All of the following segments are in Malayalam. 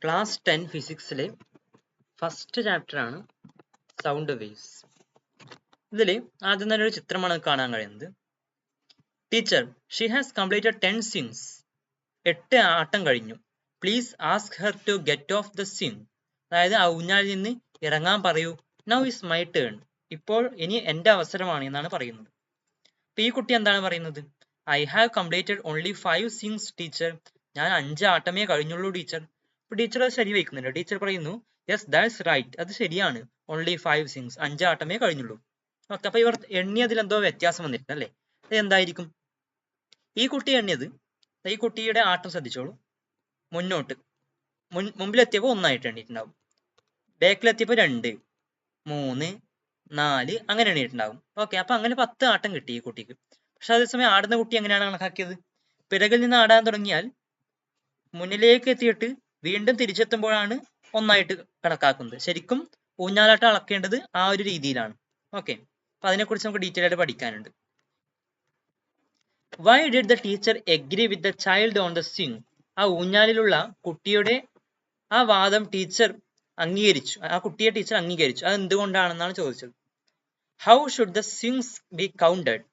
ക്ലാസ് 10 ഫിസിക്സിലെ ഫസ്റ്റ് ചാപ്റ്റർ ആണ് സൗണ്ട് വേവ്സ്. ഇതിൽ ആദ്യം തന്നെ ഒരു ചിത്രമാണ് കാണാൻ കഴിയുന്നത്. Teacher, she has completed 10 swings. 8 ആട്ടം കഴിഞ്ഞു. Please ask her to get off the swing. അതായത് ആ ഊഞ്ഞാലിൽ നിന്ന് ഇറങ്ങാൻ പറയൂ. Now is my turn. ഇപ്പോൾ ഇനി എന്റെ അവസരമാണ് എന്നാണ് പറയുന്നത്. അപ്പൊ ഈ കുട്ടി എന്താണ് പറയുന്നത്? I have completed only 5 swings teacher. ഞാൻ 5 ആട്ടമേ കഴിഞ്ഞുള്ളൂ ടീച്ചർ. അപ്പൊ ടീച്ചർ അത് ശരി വയ്ക്കുന്നില്ല. ടീച്ചർ പറയുന്നു യെസ് ദാറ്റ്സ് റൈറ്റ്, അത് ശരിയാണ്. ഓൺലി 5 സ്വിങ്സ്, 5 ആട്ടമേ കഴിഞ്ഞുള്ളൂ. ഓക്കെ, അപ്പൊ ഇവർ എണ്ണിയതിൽ എന്തോ വ്യത്യാസം വന്നിട്ടുണ്ട് അല്ലേ? അത് എന്തായിരിക്കും? ഈ കുട്ടി എണ്ണിയത്, ഈ കുട്ടിയുടെ ആട്ടം ശ്രദ്ധിച്ചോളൂ. മുന്നോട്ട് മുമ്പിലെത്തിയപ്പോൾ 1 ആയിട്ട് എണ്ണിയിട്ടുണ്ടാവും, ബാക്കിലെത്തിയപ്പോൾ 2, 3, 4 അങ്ങനെ എണ്ണിയിട്ടുണ്ടാവും. ഓക്കെ, അപ്പൊ അങ്ങനെ 10 ആട്ടം കിട്ടി ഈ കുട്ടിക്ക്. പക്ഷെ അതേസമയം ആടുന്ന കുട്ടി എങ്ങനെയാണ് കണക്കാക്കിയത്? പിറകിൽ നിന്ന് ആടാൻ തുടങ്ങിയാൽ മുന്നിലേക്ക് എത്തിയിട്ട് വീണ്ടും തിരിച്ചെത്തുമ്പോഴാണ് 1 ആയിട്ട് കണക്കാക്കുന്നത്. ശരിക്കും ഊഞ്ഞാലാട്ടം അളക്കേണ്ടത് ആ ഒരു രീതിയിലാണ്. ഓക്കെ, അപ്പൊ അതിനെക്കുറിച്ച് നമുക്ക് ഡീറ്റെയിൽ ആയിട്ട് പഠിക്കാനുണ്ട്. Why did the teacher agree with the child on the swing? ആ ഊഞ്ഞാലിലുള്ള കുട്ടിയുടെ ആ വാദം ടീച്ചർ അംഗീകരിച്ചു, ആ കുട്ടിയെ ടീച്ചർ അംഗീകരിച്ചു. അത് എന്തുകൊണ്ടാണെന്നാണ് ചോദിച്ചത്. How should the swings B counted?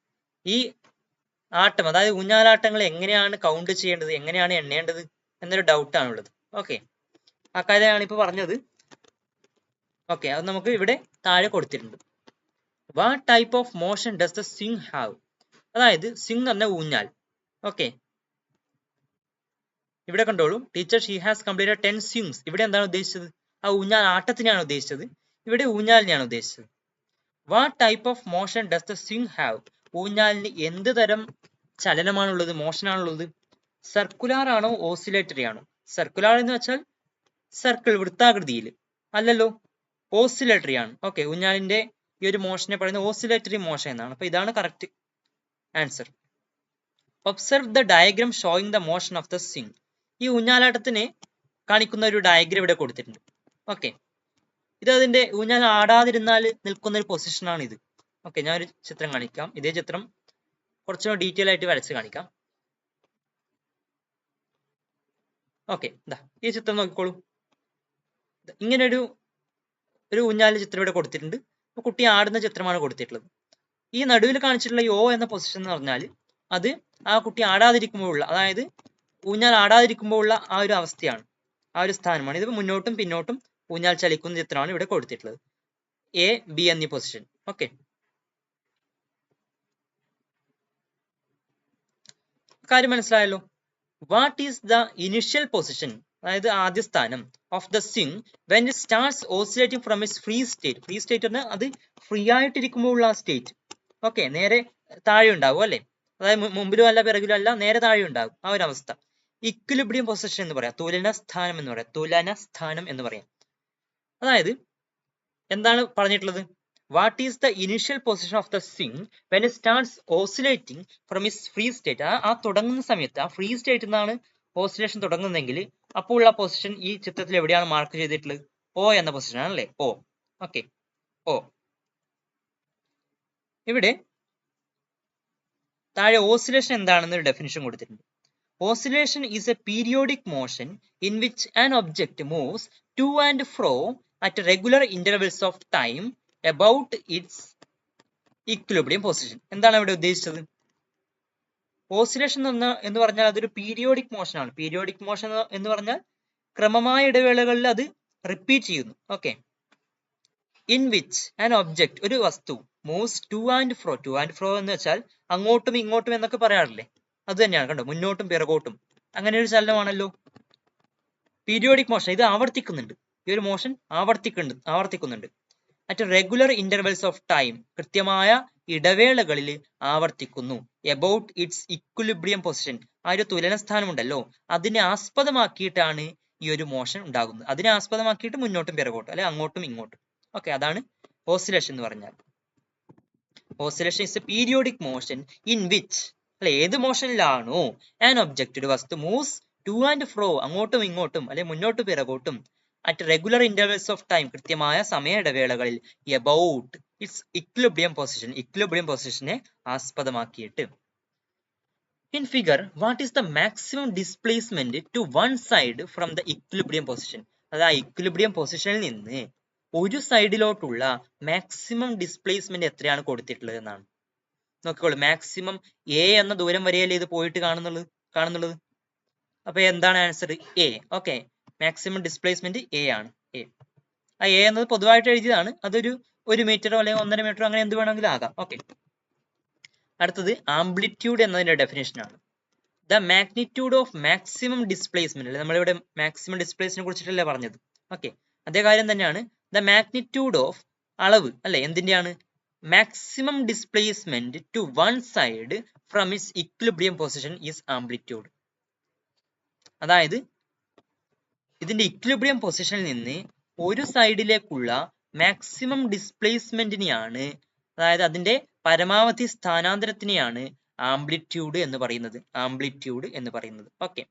ഈ ആട്ടം, അതായത് ഊഞ്ഞാലാട്ടങ്ങൾ എങ്ങനെയാണ് കൗണ്ട് ചെയ്യേണ്ടത്, എങ്ങനെയാണ് എണ്ണേണ്ടത് എന്നൊരു ഡൗട്ട് ആണുള്ളത്. ഓക്കെ, ആ കാര്യമാണ് ഇപ്പൊ പറഞ്ഞത്. ഓക്കെ, അത് നമുക്ക് ഇവിടെ താഴെ കൊടുത്തിട്ടുണ്ട്. What type of motion does the swing have? അതായത് സ്വിങ് എന്ന് പറഞ്ഞ ഊഞ്ഞാൽ. ഓക്കെ, ഇവിടെ കണ്ടോളൂ. Teacher she has completed 10 swings. ഇവിടെ എന്താണ് ഉദ്ദേശിച്ചത്? ആ ഊഞ്ഞാൽ ആട്ടത്തിനെയാണ് ഉദ്ദേശിച്ചത്. ഇവിടെ ഊഞ്ഞാലിനെയാണ് ഉദ്ദേശിച്ചത്. What type of motion does the swing have? ഊഞ്ഞാലിന് എന്ത് തരം ചലനമാണുള്ളത്, മോഷനാണുള്ളത്? സർക്കുലാർ ആണോ ഓസിലേറ്ററി ആണോ? സർക്കുലാർ എന്ന് വെച്ചാൽ സർക്കിൾ, വൃത്താകൃതിയിൽ അല്ലല്ലോ, ഓസിലേറ്ററി ആണ്. ഓക്കെ, ഊഞ്ഞാലിന്റെ ഈ ഒരു മോഷനെ പറയുന്നത് ഓസിലേറ്ററി മോഷൻ എന്നാണ്. അപ്പൊ ഇതാണ് correct answer. Observe the diagram showing the motion of the swing. ഈ ഊഞ്ഞാലാട്ടത്തിന് കാണിക്കുന്ന ഒരു ഡയഗ്രാം ഇവിടെ കൊടുത്തിട്ടുണ്ട്. ഓക്കെ, ഇത് അതിന്റെ ഊഞ്ഞാൽ ആടാതിരുന്നാൽ നിൽക്കുന്ന ഒരു പൊസിഷനാണ് ഇത്. ഓക്കെ, ഞാനൊരു ചിത്രം കാണിക്കാം. ഇതേ ചിത്രം കുറച്ചുകൂടി ഡീറ്റെയിൽ ആയിട്ട് വരച്ച് കാണിക്കാം. ഓക്കെ, ഈ ചിത്രം നോക്കിക്കോളൂ. ഇങ്ങനെ ഒരു ഊഞ്ഞാലിന്റെ ചിത്രം ഇവിടെ കൊടുത്തിട്ടുണ്ട്. അപ്പൊ കുട്ടി ആടുന്ന ചിത്രമാണ് കൊടുത്തിട്ടുള്ളത്. ഈ നടുവിൽ കാണിച്ചിട്ടുള്ള ഈ O എന്ന പൊസിഷൻ എന്ന് പറഞ്ഞാൽ അത് ആ കുട്ടി ആടാതിരിക്കുമ്പോഴുള്ള, അതായത് ഊഞ്ഞാൽ ആടാതിരിക്കുമ്പോഴുള്ള ആ ഒരു അവസ്ഥയാണ്, ആ ഒരു സ്ഥാനമാണ്. ഇത് മുന്നോട്ടും പിന്നോട്ടും ഊഞ്ഞാൽ ചലിക്കുന്ന ചിത്രമാണ് ഇവിടെ കൊടുത്തിട്ടുള്ളത്. A, B എന്നീ പൊസിഷൻ. ഓക്കെ, കാര്യം മനസ്സിലായല്ലോ. What is the initial position, അതായത് ആദ്യ സ്ഥാനം of the swing when it starts oscillating from it's free state. Free state പറഞ്ഞാൽ അത് ഫ്രീ ആയിട്ടിരിക്കുമ്പോഴുള്ള ആ സ്റ്റേറ്റ്. ഓക്കെ, നേരെ താഴെ ഉണ്ടാവും അല്ലെ, അതായത് മുമ്പിലും അല്ല പിറകിലും അല്ല, നേരെ താഴെ ഉണ്ടാകും ആ ഒരു അവസ്ഥ. ഇക്വിലിബ്രിയം പൊസിഷൻ എന്ന് പറയാം, തുലന സ്ഥാനം എന്ന് പറയാം, തുലന സ്ഥാനം എന്ന് പറയാം. അതായത് എന്താണ് പറഞ്ഞിട്ടുള്ളത്? What is the initial position of the swing when it starts oscillating from it's free state. ആ തുടങ്ങുന്ന സമയത്ത്, ആ ഫ്രീ സ്റ്റേറ്റിൽ നിന്നാണ് ഓസിലേഷൻ തുടങ്ങുന്നതെങ്കിൽ അപ്പോൾ ഉള്ള പൊസിഷൻ ഈ ചിത്രത്തിൽ എവിടെയാണ് മാർക്ക് ചെയ്തിട്ടുള്ളത്? O എന്ന പൊസിഷൻ ആണല്ലേ, O. Okay, O. ഇവിടെ താഴെ ഓസിലേഷൻ എന്താണെന്ന് ഒരു ഡെഫിനിഷൻ കൊടുത്തിട്ടുണ്ട്. Oscillation is A periodic motion in which an object moves two and fro at regular intervals of time about it's equilibrium position. എന്താണ് ഇവിടെ ഉദ്ദേശിച്ചത്? ഓസിലേഷൻ എന്ന് പറഞ്ഞാൽ അതൊരു പീരിയോഡിക് മോഷൻ ആണ്. പീരിയോഡിക് മോഷൻ എന്ന് പറഞ്ഞാൽ ക്രമമായ ഇടവേളകളിൽ അത് റിപ്പീറ്റ് ചെയ്യുന്നു. Okay, in which an object, ഒരു വസ്തു, moves two and fro. Two and fro എന്ന് വെച്ചാൽ അങ്ങോട്ടും ഇങ്ങോട്ടും എന്നൊക്കെ പറയാറില്ലേ, അത് തന്നെയാണ്. കണ്ടോ, മുന്നോട്ടും പിറകോട്ടും, അങ്ങനെ ഒരു ചലനമാണല്ലോ പീരിയോഡിക് മോഷൻ. ഇത് ആവർത്തിക്കുന്നുണ്ട്, ഈ ഒരു മോഷൻ ആവർത്തിക്കുന്നുണ്ട്. At regular intervals of time, കൃത്യമായ ഇടവേളകളിൽ ആവർത്തിക്കുന്നു. എബൌട്ട് ഇറ്റ്സ് ഇക്വിലിബ്രിയം പൊസിഷൻ, ആ ഒരു തുലന സ്ഥാനം ഉണ്ടല്ലോ, അതിനെ ആസ്പദമാക്കിയിട്ടാണ് ഈ ഒരു മോഷൻ ഉണ്ടാകുന്നത്. അതിനെ ആസ്പദമാക്കിയിട്ട് മുന്നോട്ടും പിറകോട്ടും അല്ലെ അങ്ങോട്ടും ഇങ്ങോട്ടും. ഓക്കെ, അതാണ് ഓസിലേഷൻ എന്ന് പറഞ്ഞാൽ. Oscillation is A periodic motion in which, അല്ലെ ഏത് മോഷനിലാണോ ആൻ ഒബ്ജക്റ്റ്, ഒരു വസ്തു, മൂവ്സ് ടു ആൻഡ് ഫ്രോ, അങ്ങോട്ടും ഇങ്ങോട്ടും അല്ലെ മുന്നോട്ടും പിറകോട്ടും, at regular intervals of time, കൃത്യമായ സമയ ഇടവേളകളിൽ, about its equilibrium position, equilibrium പൊസിഷനെ ആസ്പദമാക്കിയിട്ട്. In figure, what is the maximum displacement to one side from the equilibrium position? അതായത് equilibrium പൊസിഷനിൽ നിന്ന് ഒരു സൈഡിലോട്ടുള്ള മാക്സിമം ഡിസ്പ്ലേസ്മെന്റ് എത്രയാണ് കൊടുത്തിട്ടുള്ളത് എന്നാണ്. നോക്കിക്കോളൂ, മാക്സിമം എ എന്ന ദൂരം വരെയല്ലേ ഇത് പോയിട്ട് കാണുന്നുള്ളത്. അപ്പൊ എന്താണ് answer? A. Okay, maximum displacement A ആണ്. ആ എ എന്നത് പൊതുവായിട്ട് എഴുതിയതാണ്. അതൊരു 1 മീറ്ററോ അല്ലെങ്കിൽ 1.5 മീറ്ററോ അങ്ങനെ എന്ത് വേണമെങ്കിലും ആകാം. ഓക്കെ, അടുത്തത് ആംപ്ലിറ്റ്യൂഡ് എന്നതിന്റെ ഡെഫിനേഷൻ ആണ്. The magnitude of maximum displacement അല്ലെ, നമ്മളിവിടെ മാക്സിമം ഡിസ്പ്ലേസ്മെന്റിനെ കുറിച്ചിട്ടല്ലേ പറഞ്ഞത്. ഓക്കെ, അതേ കാര്യം തന്നെയാണ്. ദ മാഗ്നിറ്റ്യൂഡ് ഓഫ് അളവ് അല്ലെ എന്തിന്റെയാണ്? Maximum displacement to one side from its equilibrium position is amplitude. അതായത് ഇതിന്റെ ഇക്വിലിബ്രിയം പൊസിഷനിൽ നിന്ന് ഒരു സൈഡിലേക്കുള്ള മാക്സിമം ഡിസ്പ്ലേസ്മെന്റിനെയാണ്, അതായത് അതിന്റെ പരമാവധി സ്ഥാനാന്തരത്തിനെയാണ് ആംപ്ലിറ്റ്യൂഡ് എന്ന് പറയുന്നത്. Okay,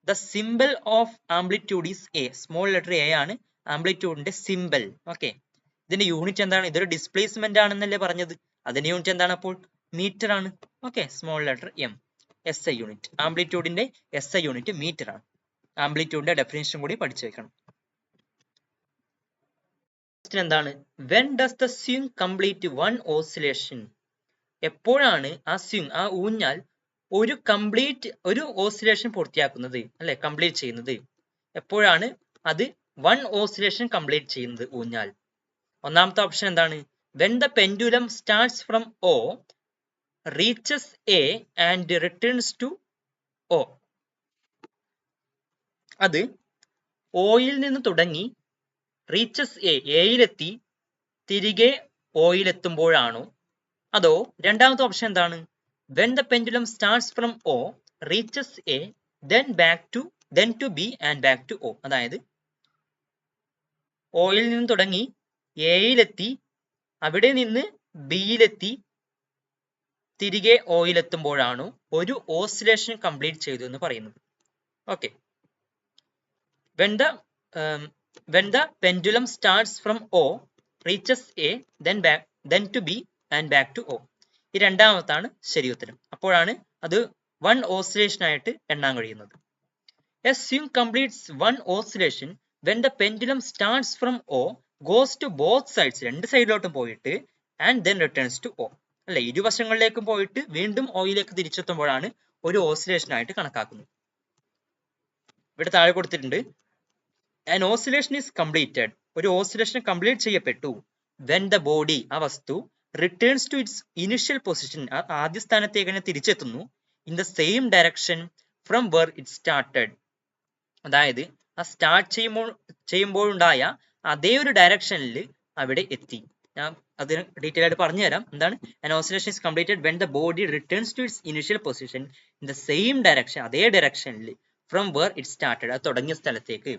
the symbol of amplitude is A. Small letter A ആണ് ആംപ്ലിറ്റ്യൂഡിന്റെ സിംബൽ. ഓക്കെ, ഇതിന്റെ യൂണിറ്റ് എന്താണ്? ഇതൊരു ഡിസ്പ്ലേസ്മെന്റ് ആണെന്നല്ലേ പറഞ്ഞത്. അതിന്റെ യൂണിറ്റ് എന്താണ്? അപ്പോൾ മീറ്റർ ആണ്. Okay, small letter M, SI unit. ആംപ്ലിറ്റ്യൂഡിന്റെ SI യൂണിറ്റ് മീറ്റർ ആണ്. ആംപ്ലിറ്റ്യൂഡിന്റെ ഡെഫിനിഷൻ കൂടി പഠിച്ചു വെക്കണം. എന്താണ്? When does the swing complete one oscillation? എപ്പോഴാണ് ആ ഊഞ്ഞാൽ ഒരു ഓസിലേഷൻ പൂർത്തിയാക്കുന്നത് അല്ലെ, കംപ്ലീറ്റ് ചെയ്യുന്നത്? എപ്പോഴാണ് അത് വൺ ഓസിലേഷൻ കംപ്ലീറ്റ് ചെയ്യുന്നത് ഊഞ്ഞാൽ? ഒന്നാമത്തെ ഓപ്ഷൻ എന്താണ്? When the pendulum starts from O, reaches A and returns to O. അത് ഓയിൽ നിന്ന് തുടങ്ങി റീച്ചസ് എയിലെത്തി തിരികെ ഓയിലെത്തുമ്പോഴാണോ? അതോ രണ്ടാമത്തെ ഓപ്ഷൻ എന്താണ്? When the pendulum starts from O, reaches A, then to B and back to O. അതായത് ഓയിൽ നിന്ന് തുടങ്ങി എയിലെത്തി, അവിടെ നിന്ന് ബിയിലെത്തി, തിരികെ ഓയിലെത്തുമ്പോഴാണോ ഒരു ഓസിലേഷൻ കംപ്ലീറ്റ് ചെയ്തു എന്ന് പറയുന്നത്. Okay, when the pendulum starts from O, reaches A, then to B and back to O. ഈ രണ്ടാമത്താണ് ശരി ഉത്തരം. അപ്പോഴാണ് അത് വൺ ഓസിലേഷൻ ആയിട്ട് എണ്ണാൻ കഴിയുന്നത്. A swing completes one oscillation when the pendulum starts from O, goes to both sides, രണ്ട് സൈഡിലോട്ടും പോയിട്ട്, and then returns to O. അല്ലെ, ഇരുവശങ്ങളിലേക്കും പോയിട്ട് വീണ്ടും ഓയിലേക്ക് തിരിച്ചെത്തുമ്പോഴാണ് ഒരു ഓസിലേഷൻ ആയിട്ട് കണക്കാക്കുന്നത്. ഇവിടെ താഴെ കൊടുത്തിട്ടുണ്ട്, an oscillation is completed, ഒരു ഓസിലേഷൻ കംപ്ലീറ്റ് ചെയ്യപ്പെട്ടു, when the body, ആ വസ്തു, returns to its initial position, ആദ്യ സ്ഥാനത്തേക്ക് തന്നെ തിരിച്ചെത്തുന്നു, in the same direction from where it started. അതായത് ആ സ്റ്റാർട്ട് ചെയ്യുമ്പോഴുണ്ടായ അതേ ഒരു ഡയറക്ഷനിൽ അവിടെ എത്തി. ഞാൻ അതിന് ഡീറ്റെയിൽ ആയിട്ട് പറഞ്ഞു തരാം. എന്താണ്? an oscillation is completed when the body returns to its initial position in the same direction, അതേ ഡയറക്ഷനിൽ, from where it started, അത് തുടങ്ങിയ സ്ഥലത്തേക്ക്,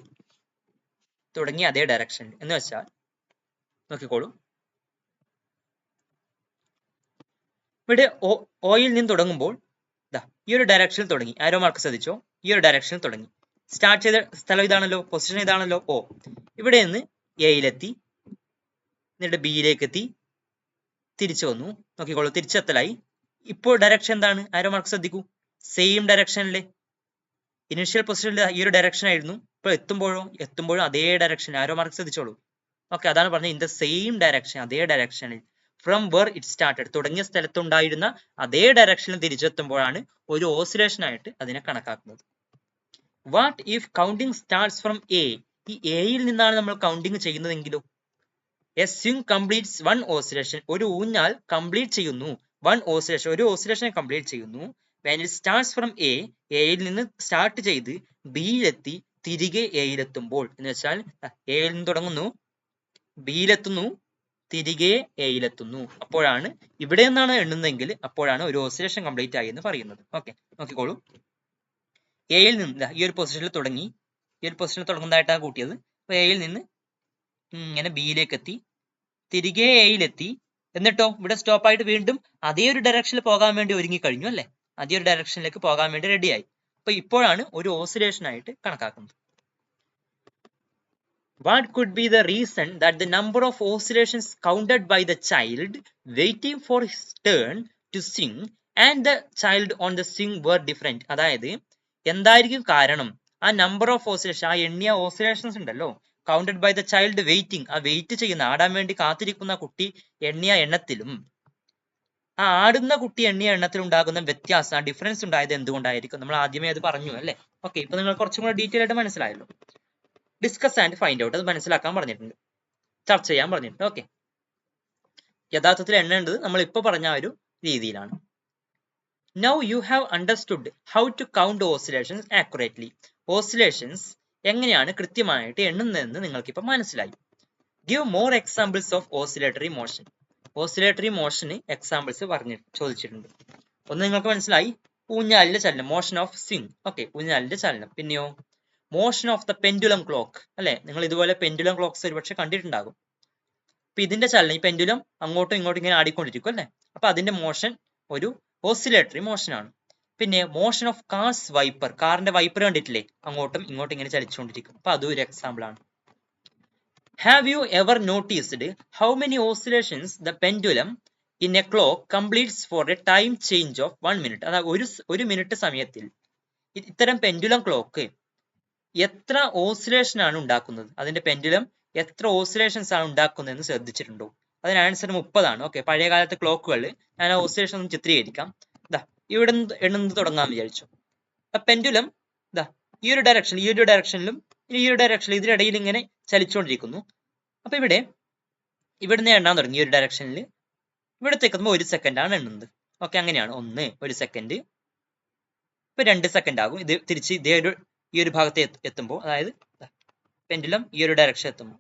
തുടങ്ങിയ അതേ ഡയറക്ഷനിൽ എന്ന് വെച്ചാൽ നോക്കിക്കോളൂ, ഇവിടെ ഓയിൽ നിന്ന് തുടങ്ങുമ്പോൾ ഈ ഒരു ഡയറക്ഷനിൽ തുടങ്ങി. ആരോ മാർക്ക് ശ്രദ്ധിച്ചോ? ഈ ഒരു ഡയറക്ഷനിൽ തുടങ്ങി. സ്റ്റാർട്ട് ചെയ്ത സ്ഥലം ഇതാണല്ലോ, പൊസിഷൻ ഇതാണല്ലോ O. ഇവിടെ നിന്ന് എയിലെത്തി, എന്നിട്ട് ബിയിലേക്ക് എത്തി, തിരിച്ചു വന്നു. നോക്കിക്കോളൂ, തിരിച്ചെത്തലായി. ഇപ്പോൾ ഡയറക്ഷൻ എന്താണ്? ആരോ മാർക്ക് ശ്രദ്ധിക്കൂ, സെയിം ഡയറക്ഷനിലെ ഇനിഷ്യൽ പൊസിഷനിൽ ഈ ഒരു ഡയറക്ഷൻ ആയിരുന്നു. ഇപ്പോൾ എത്തുമ്പോഴും അതേ ഡയറക്ഷൻ. ആരോ മാർക്ക് ശ്രദ്ധിച്ചോളൂ. ഓക്കെ, അതാണ് പറഞ്ഞത്, ഇൻ ദ സെയിം ഡയറക്ഷൻ, അതേ ഡയറക്ഷനിൽ, ഫ്രം വെർ ഇറ്റ് സ്റ്റാർട്ടഡ്, തുടങ്ങിയ സ്ഥലത്തുണ്ടായിരുന്ന അതേ ഡയറക്ഷനിൽ തിരിച്ചെത്തുമ്പോഴാണ് ഒരു ഓസിലേഷൻ ആയിട്ട് അതിനെ കണക്കാക്കുന്നത്. What if counting starts from A? ഈ എയിൽ നിന്നാണ് നമ്മൾ കൗണ്ടിങ് ചെയ്യുന്നതെങ്കിലോ? A swing completes one oscillation, ഒരു ഊഞ്ഞാൽ കംപ്ലീറ്റ് ചെയ്യുന്നു, വൺ ഓസിലേഷൻ, ഒരു ഓസിലേഷൻ കംപ്ലീറ്റ് ചെയ്യുന്നു, when it starts from A, എയിൽ നിന്ന് സ്റ്റാർട്ട് ചെയ്ത് ബിയിലെത്തി തിരികെ എയിലെത്തുമ്പോൾ, എന്ന് വെച്ചാൽ എയിൽ നിന്ന് തുടങ്ങുന്നു, ബിയിലെത്തുന്നു, തിരികെ എയിലെത്തുന്നു. അപ്പോഴാണ്, ഇവിടെ നിന്നാണ് എണ്ണുന്നതെങ്കിൽ അപ്പോഴാണ് ഒരു ഓസിലേഷൻ കംപ്ലീറ്റ് ആയി എന്ന് പറയുന്നത്. ഓക്കെ, നോക്കിക്കോളൂ, എയിൽ നിന്ന് ഈ ഒരു പൊസിഷനിൽ തുടങ്ങി, ഈ ഒരു പൊസിഷനിൽ തുടങ്ങുന്നതായിട്ടാണ് കൂട്ടിയത്. അപ്പൊ എയിൽ നിന്ന് ഇങ്ങനെ ബിയിലേക്ക് എത്തി, തിരികെ എയിലെത്തി, എന്നിട്ടോ ഇവിടെ സ്റ്റോപ്പ് ആയിട്ട് വീണ്ടും അതേ ഒരു ഡയറക്ഷനിൽ പോകാൻ വേണ്ടി ഒരുങ്ങി കഴിഞ്ഞു അല്ലെ, അതേ ഒരു ഡയറക്ഷനിലേക്ക് പോകാൻ വേണ്ടി റെഡിയായി. അപ്പൊ ഇപ്പോഴാണ് ഒരു ഓസിലേഷൻ ആയിട്ട് കണക്കാക്കുന്നത്. What could be the reason that the number of oscillations counted by the child waiting for his turn to sing and the child on the swing were different. അതായത് എന്തായിരിക്കും കാരണം ആ നമ്പർ ഓഫ് ഓസിലേഷൻ, ആ എണ്ണിയ ഓസിലേഷൻസ് ഉണ്ടല്ലോ, counted by the child waiting, ആ വെയിറ്റ് ചെയ്യുന്ന, ആടാൻ വേണ്ടി കാത്തിരിക്കുന്ന കുട്ടി എണ്ണിയ എണ്ണത്തിലും ആ ആടുന്ന കുട്ടി എണ്ണിയ എണ്ണത്തിൽ ഉണ്ടാകുന്ന വ്യത്യാസം, ആ ഡിഫറൻസ് ഉണ്ടായത് എന്തുകൊണ്ടായിരിക്കും? നമ്മൾ ആദ്യമേ അത് പറഞ്ഞു അല്ലേ. ഓക്കെ, ഇപ്പൊ നിങ്ങൾ കുറച്ചും കൂടെ ഡീറ്റെയിൽ ആയിട്ട് മനസ്സിലായല്ലോ. ഡിസ്കസ് ആൻഡ് ഫൈൻഡ് ഔട്ട്, അത് മനസ്സിലാക്കാൻ പറഞ്ഞിട്ടുണ്ട്, ചർച്ച ചെയ്യാൻ പറഞ്ഞിട്ടുണ്ട്. ഓക്കെ, യഥാർത്ഥത്തിൽ എണ്ണേണ്ടത് നമ്മൾ ഇപ്പൊ പറഞ്ഞ ആ ഒരു രീതിയിലാണ്. Now you have understood how to count oscillations accurately. Oscillations എങ്ങനെയാണ് കൃത്യമായിട്ട് എണ്ണുന്നതെന്ന് നിങ്ങൾക്ക് ഇപ്പൊ മനസ്സിലായി. Give more examples of oscillatory motion. Oscillatory മോഷന് എക്സാമ്പിൾസ് ചോദിച്ചിട്ടുണ്ട്. ഒന്ന് നിങ്ങൾക്ക് മനസ്സിലായി, ഊഞ്ഞാലിന്റെ ചലനം, മോഷൻ ഓഫ് സ്വിംഗ്. ഓക്കെ, ഊഞ്ഞാലിന്റെ ചലനം. പിന്നെയോ motion of the pendulum clock, അല്ലെ? നിങ്ങൾ ഇതുപോലെ പെൻഡുലം ക്ലോക്ക്സ് ഒരുപക്ഷെ കണ്ടിട്ടുണ്ടാകും. അപ്പൊ ഇതിന്റെ ചലനം, ഈ പെൻഡുലം അങ്ങോട്ടും ഇങ്ങോട്ടും ഇങ്ങനെ ആടിക്കൊണ്ടിരിക്കും അല്ലെ, അപ്പൊ അതിന്റെ മോഷൻ ഒരു ഓസിലേറ്ററി മോഷൻ ആണ്. പിന്നെ മോഷൻ ഓഫ് കാർസ് വൈപ്പർ, കാറിന്റെ വൈപ്പർ കണ്ടിട്ടില്ലേ, അങ്ങോട്ടും ഇങ്ങോട്ടും ഇങ്ങനെ ചലിച്ചുകൊണ്ടിരിക്കും, അപ്പൊ അതും ഒരു എക്സാമ്പിൾ ആണ്. Have you ever noticed how many oscillations the pendulum in a clock completes for a time change of 1 minute? അതായത് ഒരു മിനിറ്റ് സമയത്തിൽ ഇത്തരം പെൻഡുലം ക്ലോക്ക് എത്ര ഓസിലേഷൻ ആണ് ഉണ്ടാക്കുന്നത്? അതിന്റെ പെൻഡുലം എത്ര ഓസിലേഷൻസ് ആണ് ഉണ്ടാക്കുന്നതെന്ന് ശ്രദ്ധിച്ചിട്ടുണ്ടോ? അതിന് ആൻസർ 30 ആണ്. ഓക്കെ, പഴയ കാലത്തെ ക്ലോക്കുകളിൽ ഞാൻ ആ ഓസിലേഷൻ ഒന്ന് ചിത്രീകരിക്കാം. ഇതാ ഇവിടെ നിന്ന് എണ്ണുന്നത് തുടങ്ങാൻ വിചാരിച്ചു. പെൻഡുലം ഇതാ ഈ ഒരു ഡയറക്ഷനിലും ഈ ഒരു ഡയറക്ഷനിലും ഇതിനിടയിൽ ഇങ്ങനെ ചലിച്ചുകൊണ്ടിരിക്കുന്നു. അപ്പൊ ഇവിടുന്ന് എണ്ണാൻ തുടങ്ങി. ഈ ഒരു ഡയറക്ഷനിൽ ഇവിടത്തേക്ക് എത്തുമ്പോൾ 1 സെക്കൻഡ് ആണ് എണ്ണുന്നത്. ഓക്കെ, അങ്ങനെയാണ്. 1 സെക്കൻഡ്, ഇപ്പൊ 2 സെക്കൻഡ് ആകും. ഇത് തിരിച്ച് ഈ ഒരു ഭാഗത്ത് എത്തുമ്പോൾ, അതായത് പെൻഡുലം ഈ ഒരു ഡയറക്ഷൻ എത്തുമ്പോൾ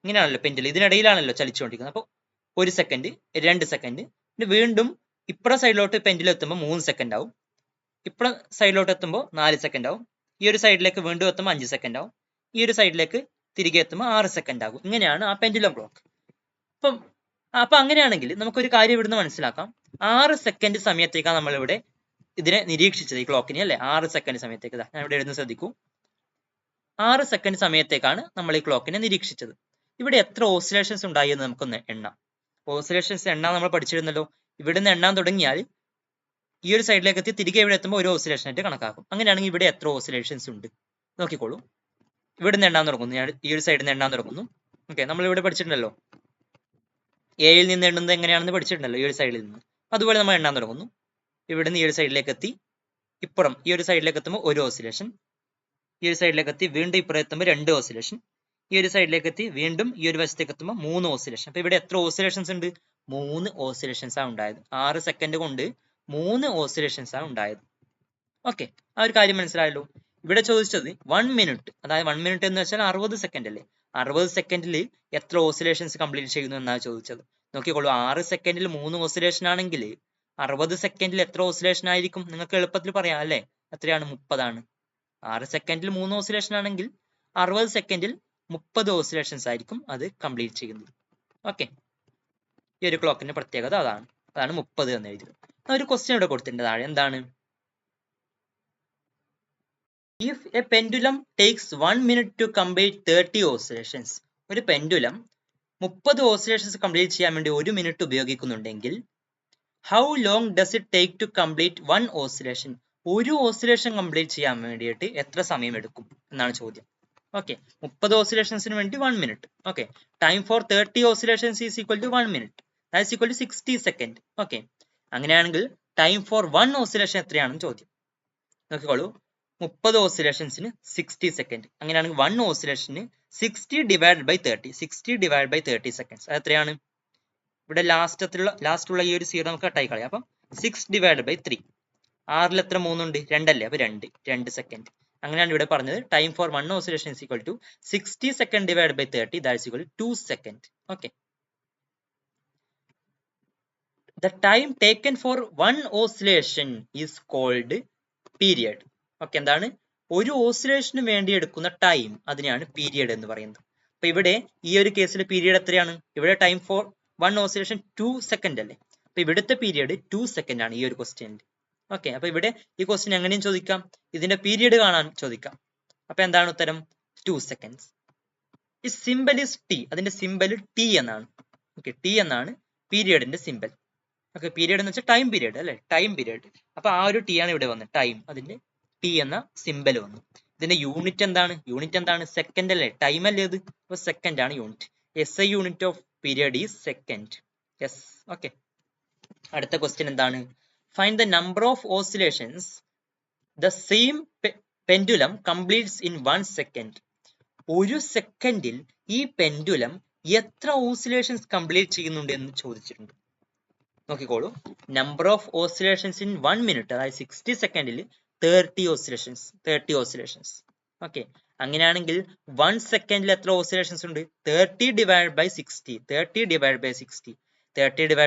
ഇങ്ങനെയാണല്ലോ പെൻഡുലം, ഇതിനിടയിലാണല്ലോ ചലിച്ചുകൊണ്ടിരിക്കുന്നത്. അപ്പോൾ 1 സെക്കൻഡ്, 2 സെക്കൻഡ്, പിന്നെ വീണ്ടും ഇപ്പുറം സൈഡിലോട്ട് പെൻഡുലം എത്തുമ്പോൾ 3 സെക്കൻഡ് ആവും. ഇപ്പുറം സൈഡിലോട്ട് എത്തുമ്പോൾ 4 സെക്കൻഡ് ആവും. ഈ ഒരു സൈഡിലേക്ക് വീണ്ടും എത്തുമ്പോൾ 5 സെക്കൻഡ് ആവും. ഈ ഒരു സൈഡിലേക്ക് തിരികെ എത്തുമ്പോൾ 6 സെക്കൻഡ് ആകും. ഇങ്ങനെയാണ് ആ പെൻഡുലം ക്ലോക്ക്. അപ്പൊ അങ്ങനെയാണെങ്കിൽ നമുക്കൊരു കാര്യം ഇവിടുന്ന് മനസ്സിലാക്കാം. 6 സെക്കൻഡ് സമയത്തേക്കാണ് നമ്മളിവിടെ ഇതിനെ നിരീക്ഷിച്ചത്, ഈ ക്ലോക്കിനെ അല്ലെ. 6 സെക്കൻഡ് സമയത്തേക്ക്, ഞാൻ ഇവിടെ എഴുതുന്ന ശ്രദ്ധിക്കൂ, 6 സെക്കൻഡ് സമയത്തേക്കാണ് നമ്മൾ ഈ ക്ലോക്കിനെ നിരീക്ഷിച്ചത്. ഇവിടെ എത്ര ഓസിലേഷൻസ് ഉണ്ടായി എന്ന് നമുക്കൊന്ന് എണ്ണാം. ഓസിലേഷൻസ് എണ്ണാൻ നമ്മൾ പഠിച്ചിരുന്നല്ലോ. ഇവിടുന്ന് എണ്ണാൻ തുടങ്ങിയാൽ ഈ ഒരു സൈഡിലേക്ക് എത്തി തിരികെ ഇവിടെ എത്തുമ്പോൾ ഒരു ഓസിലേഷൻ ആയിട്ട് കണക്കാക്കും. അങ്ങനെയാണെങ്കിൽ ഇവിടെ എത്ര ഓസിലേഷൻസ് ഉണ്ട് നോക്കിക്കോളൂ. ഇവിടുന്ന് എണ്ണാൻ തുടങ്ങുന്നു, ഞാൻ ഈ ഒരു സൈഡിൽ നിന്ന് എണ്ണാൻ തുടങ്ങുന്നു. ഓക്കെ, നമ്മൾ ഇവിടെ പഠിച്ചിട്ടുണ്ടല്ലോ, എയിൽ നിന്ന് എണ്ണുന്നത് എങ്ങനെയാണെന്ന് പഠിച്ചിട്ടുണ്ടല്ലോ, ഈ ഒരു സൈഡിൽ നിന്ന്. അതുപോലെ നമ്മൾ എണ്ണാൻ തുടങ്ങുന്നു. ഇവിടുന്ന് ഈ ഒരു സൈഡിലേക്ക് എത്തി, ഇപ്പുറം ഈ ഒരു സൈഡിലേക്ക് എത്തുമ്പോൾ ഒരു ഓസിലേഷൻ, ഈ ഒരു സൈഡിലേക്ക് എത്തി വീണ്ടും ഇപ്പുറം എത്തുമ്പോൾ 2 ഓസിലേഷൻ, ഈ ഒരു സൈഡിലേക്ക് എത്തി വീണ്ടും ഈ ഒരു വശത്തേക്ക് എത്തുമ്പോൾ 3 ഓസിലേഷൻ. അപ്പൊ ഇവിടെ എത്ര ഓസിലേഷൻസ് ഉണ്ട്? 3 ഓസിലേഷൻസ് ആണ് ഉണ്ടായത്. 6 സെക്കൻഡ് കൊണ്ട് 3 ഓസിലേഷൻസ് ആണ് ഉണ്ടായത്. ഓക്കെ, ആ ഒരു കാര്യം മനസ്സിലായല്ലോ. ഇവിടെ ചോദിച്ചത് 1 മിനിറ്റ്, അതായത് 1 മിനിറ്റ് എന്ന് വെച്ചാൽ 60 സെക്കൻഡ് അല്ലേ. 60 സെക്കൻഡിൽ എത്ര ഓസിലേഷൻസ് കംപ്ലീറ്റ് ചെയ്യുന്നു എന്നാണ് ചോദിച്ചത്. നോക്കിക്കോളൂ, 6 സെക്കൻഡിൽ 3 ഓസിലേഷൻ ആണെങ്കിൽ 60 സെക്കൻഡിൽ എത്ര ഓസിലേഷൻ ആയിരിക്കും? നിങ്ങൾക്ക് എളുപ്പത്തിൽ പറയാം അല്ലെ. എത്രയാണ്? 30 ആണ്. 6 സെക്കൻഡിൽ 3 ഓസിലേഷൻ ആണെങ്കിൽ 60 സെക്കൻഡിൽ 30 ഓസിലേഷൻസ് ആയിരിക്കും അത് കംപ്ലീറ്റ് ചെയ്യുന്നത്. ഓക്കെ, ഈ ഒരു ക്ലോക്കിന്റെ പ്രത്യേകത അതാണ് 30 എന്ന് എഴുതിയത്. ഒരു ക്വസ്റ്റ്യൻ ഇവിടെ കൊടുത്തിട്ടുണ്ട് താഴെ. എന്താണ്? If a pendulum takes 1 minute to complete 30 oscillations, ഒരു പെൻഡുലം 30 ഓസിലേഷൻസ് കംപ്ലീറ്റ് ചെയ്യാൻ വേണ്ടി 1 minute ഉപയോഗിക്കുന്നുണ്ടെങ്കിൽ how long does it take to complete 1 oscillation? ഒരു ഓസിലേഷൻ കംപ്ലീറ്റ് ചെയ്യാൻ വേണ്ടിയിട്ട് എത്ര സമയം എടുക്കും എന്നാണ് ചോദ്യം. ഓക്കെ, 30 ഓസിലേഷൻസിന് വേണ്ടി 1 minute. Okay, time for 30 oscillations is equal to 1 minute, that is equal to 60 second. Okay, അങ്ങനെയാണെങ്കിൽ ടൈം ഫോർ 1 ഓസിലേഷൻ എത്രയാണെന്ന് ചോദ്യം. നോക്കിക്കോളൂ, 30 ഓസിലേഷൻസിന് 60 സെക്കൻഡ്. അങ്ങനെയാണെങ്കിൽ 1 ഓസിലേഷന് 60 ഡിവൈഡ് ബൈ 30 സെക്കൻഡ്സ്. അത് എത്രയാണ്? ഇവിടെ ലാസ്റ്റുള്ള ഈ ഒരു 0 നമുക്ക് കട്ടായി കളയാം. അപ്പം 6 ഡിവൈഡ് ബൈ 3, 6ൽ എത്ര 3 ഉണ്ട്? 2 അല്ലേ. അപ്പൊ 2 സെക്കൻഡ്. അങ്ങനെയാണ് ഇവിടെ പറഞ്ഞത് time for 1 oscillation is equal to 60 second divide by 30, that is equal to 2 second. Okay, the time taken for 1 oscillation is called period. Okay, എന്താണ്? ഒരു ഓസിലേഷന് വേണ്ടി എടുക്കുന്ന ടൈം, അതിനെയാണ് പീരിയഡ് എന്ന് പറയുന്നത്. അപ്പൊ ഇവിടെ ഈ ഒരു കേസിൽ പീരിയഡ് എത്രയാണ്? ഇവിടെ ടൈം ഫോർ 1 ഓസിലേഷൻ 2 സെക്കൻഡ് അല്ലേ. അപ്പൊ ഇവിടുത്തെ പീരിയഡ് 2 സെക്കൻഡ് ആണ് ഈ ഒരു ക്വസ്റ്റ്യനിൽ. ഓക്കെ, അപ്പൊ ഇവിടെ ഈ ക്വസ്റ്റ്യൻ എങ്ങനെയും ചോദിക്കാം, ഇതിന്റെ പീരിയഡ് കാണാൻ ചോദിക്കാം. അപ്പൊ എന്താണ് ഉത്തരം? 2 സെക്കൻഡ്സ്. ഈ സിമ്പൽ ഇസ് ടി, അതിന്റെ സിമ്പൽ ടി എന്നാണ്. ഓക്കെ, ടി എന്നാണ് പീരിയഡിന്റെ സിമ്പൽ. ഓക്കെ, പീരീഡ് എന്ന് വെച്ചാൽ ടൈം പീരീഡ് അല്ലെ, ടൈം പീരീഡ്. അപ്പൊ ആ ഒരു ടി ആണ് ഇവിടെ വന്നത്, ടൈം, അതിന്റെ ടി എന്ന സിമ്പൽ വന്നു. ഇതിന്റെ യൂണിറ്റ് എന്താണ്? സെക്കൻഡ് അല്ലേ, ടൈം അല്ലേ ഇത്, അപ്പൊ സെക്കൻഡ് ആണ് unit. SI unit of period is second. Yes, okay. അടുത്ത ക്വസ്റ്റ്യൻ എന്താണ്? Find the number of oscillations the same pendulum completes in 1 second. ഒരു സെക്കൻഡിൽ ഈ പെൻഡുലം എത്ര ഓസിലേഷൻസ് കംപ്ലീറ്റ് ചെയ്യുന്നുണ്ട് എന്ന് ചോദിച്ചിട്ടുണ്ട്. നോക്കിക്കോളൂ, number of oscillations in 1 minute, അതായത് 60 സെക്കൻഡിൽ 30 ഓസിലേഷൻസ്. ഓക്കെ, അങ്ങനെയാണെങ്കിൽ 1 സെക്കൻഡിൽ എത്ര ഓസിലേഷൻസ് ഉണ്ട്? 30 ഡിവൈഡ് ബൈ 60. 30 ഡിവൈഡ്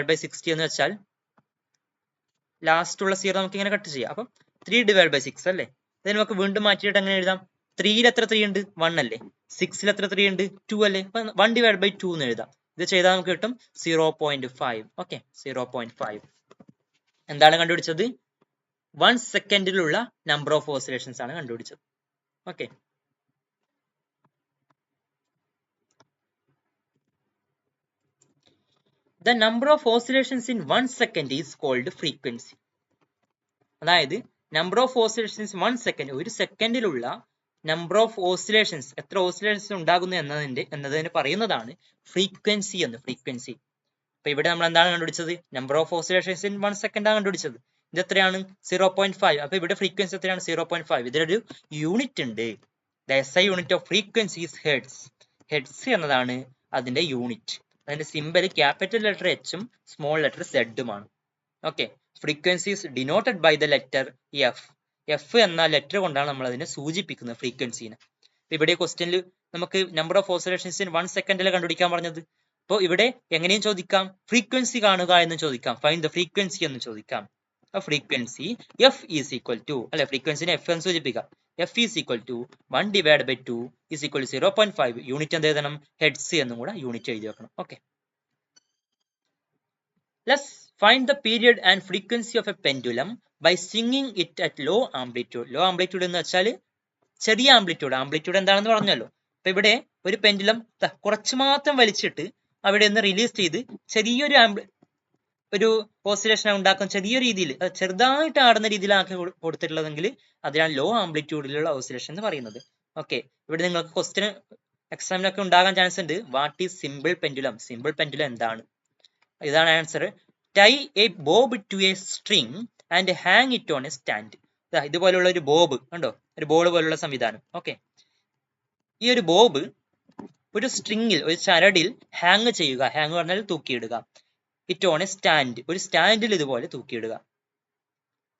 ബൈ 60 എന്ന് വെച്ചാൽ ലാസ്റ്റ് ഉള്ള 0 നമുക്ക് ഇങ്ങനെ കട്ട് ചെയ്യാം. അപ്പം 3 ഡിവൈഡ് ബൈ 6 അല്ലേ. ഇത് നമുക്ക് വീണ്ടും മാറ്റിയിട്ട് എങ്ങനെ എഴുതാം? 3ൽ എത്ര 3 ഉണ്ട്? 1 അല്ലേ. 6ൽ എത്ര 3 ഉണ്ട്? 2 അല്ലേ. അപ്പൊ 1 ഡിവൈഡ് ബൈ 2 എന്ന് എഴുതാം. ഇത് ചെയ്താൽ നമുക്ക് കിട്ടും 0.5. ഓക്കെ, 0.5. എന്താണ് കണ്ടുപിടിച്ചത്? 1 സെക്കൻഡിലുള്ള നമ്പർ ഓഫ് ഓസിലേഷൻസ് ആണ് കണ്ടുപിടിച്ചത്. Okay, the number of oscillations in 1 second is called frequency. അതായത് നമ്പർ ഓഫ് ഓസിലേഷൻസ് 1 സെക്കൻഡ്, ഒരു സെക്കൻഡിലുള്ള നമ്പർ ഓഫ് ഓസിലേഷൻസ്, എത്ര ഓസിലേഷൻസ് ഉണ്ടാകുന്നു എന്നതിന് പറയുന്നതാണ് ഫ്രീക്വൻസി എന്ന്. ഫ്രീക്വൻസി. അപ്പൊ ഇവിടെ നമ്മൾ എന്താണ് കണ്ടുപിടിച്ചത്? Number of oscillations in 1 second ആണ് കണ്ടുപിടിച്ചത്. ഇത് എത്രയാണ്? 0.5. അപ്പൊ ഇവിടെ ഫ്രീക്വൻസി എത്രയാണ്? 0.5. ഇതിലൊരു യൂണിറ്റ് ഉണ്ട്. The SI unit of frequency is hertz. Hertz എന്നതാണ് അതിന്റെ യൂണിറ്റ്. അതിന്റെ സിമ്പൽ ക്യാപിറ്റൽ ലെറ്റർ എച്ചും സ്മോൾ ലെറ്റർ സെഡുമാണ്. Okay, frequency is denoted by the letter F. F എന്ന ലെറ്റർ കൊണ്ടാണ് നമ്മൾ അതിനെ സൂചിപ്പിക്കുന്നത്, ഫ്രീക്വൻസിനെ. ഇവിടെ ക്വസ്റ്റ്യനിൽ നമുക്ക് നമ്പർ ഓഫ് ഓസിലേഷൻസ് ഇൻ 1 സെക്കൻഡിൽ കണ്ടുപിടിക്കാൻ പറഞ്ഞത്. അപ്പോൾ ഇവിടെ എങ്ങനെയും ചോദിക്കാം, ഫ്രീക്വൻസി കാണുക എന്ന് ചോദിക്കാം, ഫൈൻഡ് ദ ഫ്രീക്വൻസി എന്ന് ചോദിക്കാം. Frequency F is equal to, അല്ലെ, ഫ്രീക്വൻസിനെ എഫ് എന്ന് സൂചിപ്പിക്കാം. F is equal to 1 divide by 2 is equal to 0.5. Unit എന്ത് എഴുതണം? ഹെഡ്സ് എന്നും കൂടെ യൂണിറ്റ് എഴുതി വെക്കണം. Okay, let's find the period and frequency of a pendulum by swinging it at low amplitude. Low amplitude എന്ന് വെച്ചാൽ ചെറിയ ആംപ്ലിറ്റ്യൂഡ്. ആംപ്ലിറ്റ്യൂഡ് എന്താണെന്ന് പറഞ്ഞല്ലോ. അപ്പൊ ഇവിടെ ഒരു പെൻഡുലം കുറച്ച് മാത്രം വലിച്ചിട്ട് അവിടെ നിന്ന് റിലീസ് ചെയ്ത് ഒരു ഓസിലേഷൻ ഉണ്ടാക്കുന്ന ചെറിയ രീതിയിൽ, ചെറുതായിട്ട് ആടുന്ന രീതിയിലാക്കി കൊടുത്തിട്ടുള്ളതെങ്കിൽ അതിനാണ് ലോ ആംപ്ലിറ്റ്യൂഡിലുള്ള ഓസിലേഷൻ എന്ന് പറയുന്നത്. ഓക്കെ, ഇവിടെ നിങ്ങൾക്ക് ക്വസ്റ്റ്യൻ എക്സാമിനൊക്കെ ഉണ്ടാകാൻ ചാൻസ് ഉണ്ട്. What is simple pendulum? Simple pendulum എന്താണ്? ഇതാണ് answer. Tie a bob to a string and hang it on a stand. ഇതുപോലുള്ള ഒരു ബോബ് കണ്ടോ, ഒരു ബോൾ പോലുള്ള സംവിധാനം. ഓക്കെ, ഈ ഒരു ബോബ് ഒരു സ്ട്രിങ്ങിൽ, ഒരു ചരടിൽ ഹാങ് ചെയ്യുക. ഹാങ് പറഞ്ഞാൽ തൂക്കിയിടുക. ഇറ്റ് ഓൺ എ സ്റ്റാൻഡ്, ഒരു സ്റ്റാൻഡിൽ ഇതുപോലെ തൂക്കിയിടുക.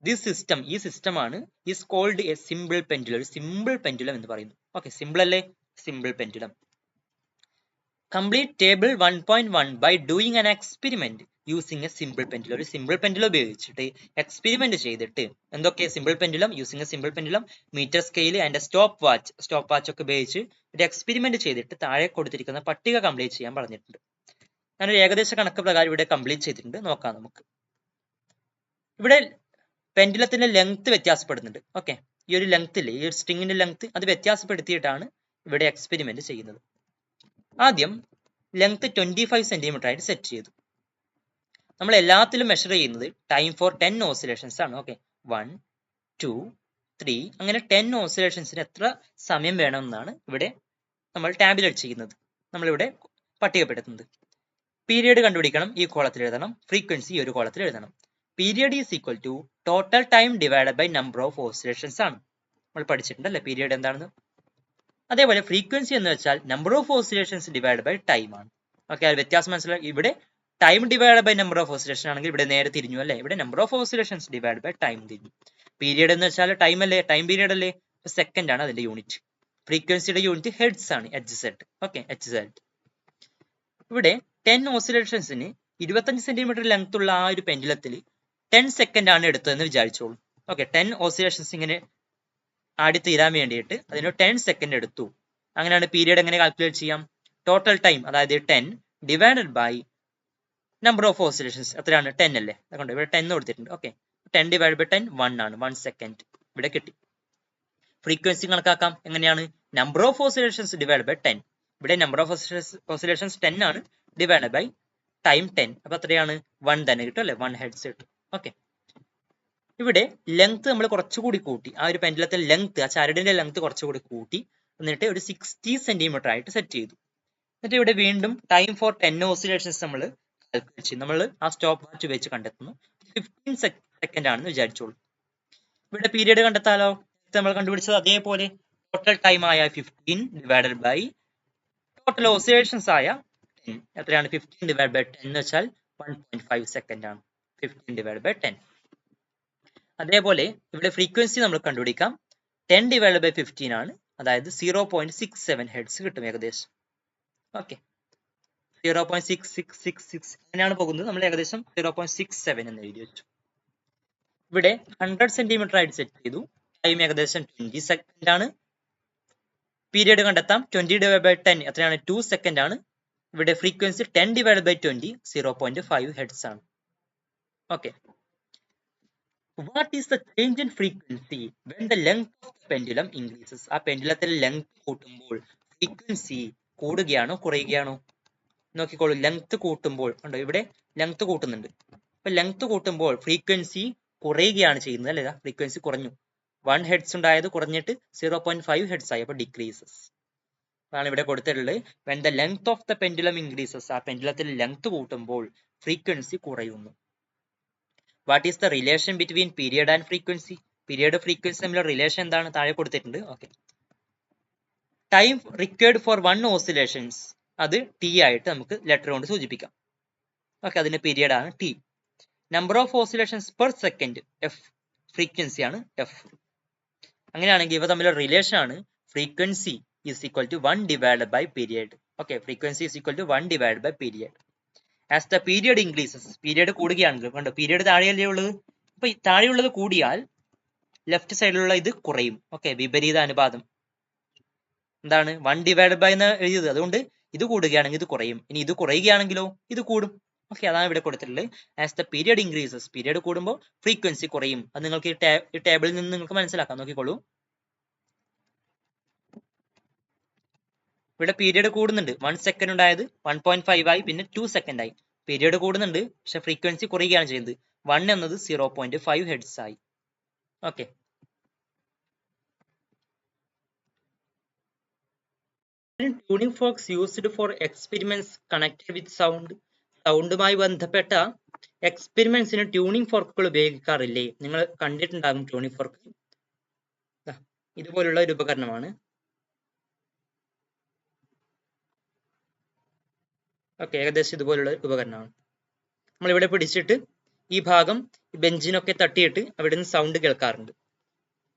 ദിസ് സിസ്റ്റം, ഈ സിസ്റ്റമാണ് is called a simple pendulum. ഒരു സിമ്പിൾ പെൻഡുലം എന്ന് പറയുന്നു. ഓക്കെ, സിമ്പിൾ അല്ലേ, simple pendulum. Complete table 1.1 by doing an experiment using a simple pendulum. ഒരു സിമ്പിൾ പെൻഡുലം ഉപയോഗിച്ചിട്ട് എക്സ്പെരിമെന്റ് ചെയ്തിട്ട്, എന്തൊക്കെ simple pendulum? Using a simple pendulum, meter scale and stop watch ഒക്കെ ഉപയോഗിച്ച് ഒരു എക്സ്പെരിമെന്റ് ചെയ്തിട്ട് താഴെ കൊടുത്തിരിക്കുന്ന പട്ടിക കംപ്ലീറ്റ് ചെയ്യാൻ പറഞ്ഞിട്ടുണ്ട്. ഞാനൊരു ഏകദേശ കണക്ക് പ്രകാരം ഇവിടെ കംപ്ലീറ്റ് ചെയ്തിട്ടുണ്ട്. നോക്കാം നമുക്ക്. ഇവിടെ പെൻഡുലത്തിന്റെ ലെങ്ത് വ്യത്യാസപ്പെടുന്നുണ്ട്. ഓക്കെ, ഈ ഒരു ലെങ്ത്തിൽ, ഈ ഒരു സ്ട്രിങ്ങിന്റെ ലെങ്ത് അത് വ്യത്യാസപ്പെടുത്തിയിട്ടാണ് ഇവിടെ എക്സ്പെരിമെന്റ് ചെയ്യുന്നത്. ആദ്യം ലെങ്ത് 25 സെന്റിമീറ്റർ ആയിട്ട് സെറ്റ് ചെയ്തു. നമ്മൾ എല്ലാത്തിലും മെഷർ ചെയ്യുന്നത് ടൈം ഫോർ 10 ഓസിലേഷൻസ് ആണ്. ഓക്കെ, 1, 2, 3 അങ്ങനെ 10 ഓസിലേഷൻസിന് എത്ര സമയം വേണമെന്നാണ് ഇവിടെ നമ്മൾ ടാബുലേറ്റ് ചെയ്യുന്നത്, നമ്മളിവിടെ പട്ടികപ്പെടുത്തുന്നത്. പീരിയഡ് കണ്ടുപിടിക്കണം, ഈ കോളത്തിൽ എഴുതണം. ഫ്രീക്വൻസി ഈ ഒരു കോളത്തിൽ എഴുതണം. Period is equal to total time divided by number of oscillations ആണ്. നമ്മൾ പഠിച്ചിട്ടുണ്ട് അല്ലേ പീരിയഡ് എന്താണെന്ന്. അതേപോലെ ഫ്രീക്വൻസി എന്ന് വെച്ചാൽ number of oscillations divide by time ആണ്. ഓക്കെ, അത് വ്യത്യാസം മനസ്സിലാക്കി. ഇവിടെ time divide by number of oscillation ആണെങ്കിൽ ഇവിടെ നേരെ തിരിഞ്ഞു അല്ലേ, ഇവിടെ number of oscillations divide by time തിരിഞ്ഞു. പീരിയഡ് എന്ന് വെച്ചാൽ ടൈം അല്ലേ, ടൈം പീരിയഡ് അല്ലേ, സെക്കൻഡ് ആണ് അതിന്റെ യൂണിറ്റ്. ഫ്രീക്വൻസിയുടെ യൂണിറ്റ് ഹെഡ്സ് ആണ്, HZ. Okay, HZ. ഇവിടെ 10 ഓസിലേഷൻസിന് 25 സെന്റിമീറ്റർ ലെങ്ത് ഉള്ള ആ ഒരു പെൻഡുലത്തിൽ 10 സെക്കൻഡ് ആണ് എടുത്തതെന്ന് വിചാരിച്ചോളൂ. ഓക്കെ, 10 ഓസിലേഷൻസ് ഇങ്ങനെ ആടി തീരാൻ വേണ്ടിയിട്ട് അതിന് 10 സെക്കൻഡ് എടുത്തു. അങ്ങനെയാണ് പീരിയഡ് എങ്ങനെ കാൽക്കുലേറ്റ് ചെയ്യാം? ടോട്ടൽ ടൈം, അതായത് 10 divided by number of oscillations എത്രയാണ്? 10 അല്ലേ. അതുകൊണ്ട് ഇവിടെ 10 കൊടുത്തിട്ടുണ്ട്. ഓക്കെ, 10 ഡിവൈഡ് ബൈ 10 1 ആണ്, 1 സെക്കൻഡ് ഇവിടെ കിട്ടി. ഫ്രീക്വൻസി കണക്കാക്കാം. എങ്ങനെയാണ്? Number of oscillations divide by 10. ഇവിടെ നമ്പർ ഓഫ് ഓസിലേഷൻസ് 10 ആണ്, ഡിവൈഡ് ബൈ ടൈം 10. അപ്പൊ എത്രയാണ് 1 തന്നെ കിട്ടും അല്ലെ, 1 ഹെഡ്സ് കിട്ടും. ഓക്കെ, ഇവിടെ ലെങ്ത് നമ്മൾ കുറച്ചുകൂടി കൂട്ടി, ആ ഒരു പെൻഡുലത്തെ ലെങ്ത്, ആ ചരടിന്റെ ലെങ്ത് കുറച്ചുകൂടി കൂട്ടി, എന്നിട്ട് ഒരു 60 സെന്റിമീറ്റർ ആയിട്ട് സെറ്റ് ചെയ്തു. എന്നിട്ട് ഇവിടെ വീണ്ടും ടൈം ഫോർ 10 ഓസിലേഷൻസ് നമ്മൾ കാൽക്കുലേറ്റ് ചെയ്യും. നമ്മൾ ആ സ്റ്റോപ്പ് വാച്ച് വെച്ച് കണ്ടെത്തുന്നു. 15 സെക്കൻഡ് ആണെന്ന് വിചാരിച്ചോളൂ. ഇവിടെ പീരീഡ് കണ്ടെത്താലോ, നമ്മൾ കണ്ടുപിടിച്ചത് അതേപോലെ ടോട്ടൽ ടൈം ആയ 15 ഡിവൈഡഡ് ബൈ ടോട്ടൽ ഓസിലേഷൻസ് ആയ 10. എത്രയാണ് 15 ഡിവൈഡ് ബൈ 10 എന്ന് വെച്ചാൽ 1.5 സെക്കൻഡ് ആണ്. 15 ഡിവൈഡ് ബൈ 10. അതേപോലെ ഇവിടെ ഫ്രീക്വൻസി നമ്മൾ കണ്ടുപിടിക്കാം. 10 ഡിവൈഡ് ബൈ 15 ആണ്, അതായത് 0.67 ഹെഡ്സ് കിട്ടും ഏകദേശം. ഓക്കെ, 0.6666 അങ്ങനെയാണ് പോകുന്നത്. നമ്മൾ ഏകദേശം 0.67 എന്ന് എഴുതി വെച്ചു. ഇവിടെ 100 സെന്റിമീറ്റർ ആയിട്ട് സെറ്റ് ചെയ്തു. ടൈം ഏകദേശം 20 സെക്കൻഡ് ആണ്. പീരീഡ് കണ്ടെത്താം. 20 ഡിവൈഡ് ബൈ 10 എത്രയാണ് 2 സെക്കൻഡ് ആണ്. ഇവിടെ ഫ്രീക്വൻസി 10 ഡിവൈഡ് ബൈ 20 0.5 ഹെഡ്സ് ആണ്. Okay, what is the change in frequency when the length of the pendulum increases? ആ പെൻഡുലത്തിൽ ലെങ്ത് കൂട്ടുമ്പോൾ ഫ്രീക്വൻസി കൂടുകയാണോ കുറയുകയാണോ? നോക്കിക്കോളൂ, ലെങ്ത് കൂട്ടുമ്പോൾ കണ്ടോ, ഇവിടെ ലെങ്ത് കൂട്ടുന്നുണ്ട്. അപ്പൊ ലെങ്ത് കൂട്ടുമ്പോൾ ഫ്രീക്വൻസി കുറയുകയാണ് ചെയ്യുന്നത് അല്ലേ. ഫ്രീക്വൻസി കുറഞ്ഞു, 1 ഹെഡ്സ് ഉണ്ടായത് കുറഞ്ഞിട്ട് 0.5 ഹെഡ്സ് ആയി, അപ്പൊ ഡിക്രീസസ്. അതാണ് ഇവിടെ കൊടുത്തിട്ടുള്ളത്. When the length of the pendulum increases, ആ പെൻഡുലത്തിൽ ലെങ്ത് കൂട്ടുമ്പോൾ ഫ്രീക്വൻസി കുറയുന്നു. What is the relation between period and frequency? Period frequency തമ്മിലുള്ള റിലേഷൻ എന്താണ് താഴെ കൊടുത്തിട്ടുണ്ട്. ഓക്കെ, ടൈം റിക്വയർഡ് ഫോർ 1 ഓസിലേഷൻസ്, അത് ടി ആയിട്ട് നമുക്ക് ലെറ്റർ കൊണ്ട് സൂചിപ്പിക്കാം. ഓക്കെ, അതിന്റെ പീരിയഡ് ആണ് T. Number of oscillations per second F, frequency ആണ് എഫ്. അങ്ങനെയാണെങ്കിൽ ഇവ തമ്മിലുള്ള റിലേഷൻ ആണ് frequency is equal to 1 divide by period. Okay, frequency is equal to 1 divide by period. As the period increases, period കൂടുകയാണെങ്കിൽ കണ്ടോ, പീരിയഡ് താഴെയല്ലേ ഉള്ളത്. അപ്പൊ താഴെയുള്ളത് കൂടിയാൽ ലെഫ്റ്റ് സൈഡിലുള്ള ഇത് കുറയും. ഓക്കെ, വിപരീത അനുപാതം എന്താണ് 1 ഡിവൈഡ് ബൈ എന്ന് എഴുതിയത്, അതുകൊണ്ട് ഇത് കൂടുകയാണെങ്കിൽ ഇത് കുറയും. ഇനി ഇത് കുറയുകയാണെങ്കിലോ ഇത് കൂടും. ഓക്കെ, അതാണ് ഇവിടെ കൊടുത്തിട്ടുള്ളത്. As the period increases, period കൂടുമ്പോൾ ഫ്രീക്വൻസി കുറയും. അത് നിങ്ങൾക്ക് ഈ ടേബിളിൽ നിന്ന് നിങ്ങൾക്ക് മനസ്സിലാക്കാം. നോക്കിക്കോളൂ, ഇവിടെ പീരിയഡ് കൂടുന്നുണ്ട്. 1 സെക്കൻഡ് ഉണ്ടായത് 1.5 ആയി, പിന്നെ 2 സെക്കൻഡ് ആയി. പീരിയഡ് കൂടുന്നുണ്ട്, പക്ഷെ ഫ്രീക്വൻസി കുറയുകയാണ് ചെയ്യുന്നത്. 1 എന്നത് 0.5 ഹെഡ്സ് ആയി. Okay, tuning forks used for experiments connected with sound. സൗണ്ടുമായി ബന്ധപ്പെട്ട എക്സ്പെരിമെന്റ്സിന് ട്യൂണിംഗ് ഫോർക്കുകൾ ഉപയോഗിക്കാറില്ലേ? നിങ്ങൾ കണ്ടിട്ടുണ്ടാകും ട്യൂണിംഗ് ഫോർക്ക്. ഇതുപോലുള്ള ഒരു ഉപകരണമാണ്. ഓക്കെ, ഏകദേശം ഇതുപോലുള്ള ഉപകരണമാണ്. നമ്മളിവിടെ പിടിച്ചിട്ട് ഈ ഭാഗം ബെഞ്ചിനൊക്കെ തട്ടിയിട്ട് അവിടെ നിന്ന് സൗണ്ട് കേൾക്കാറുണ്ട്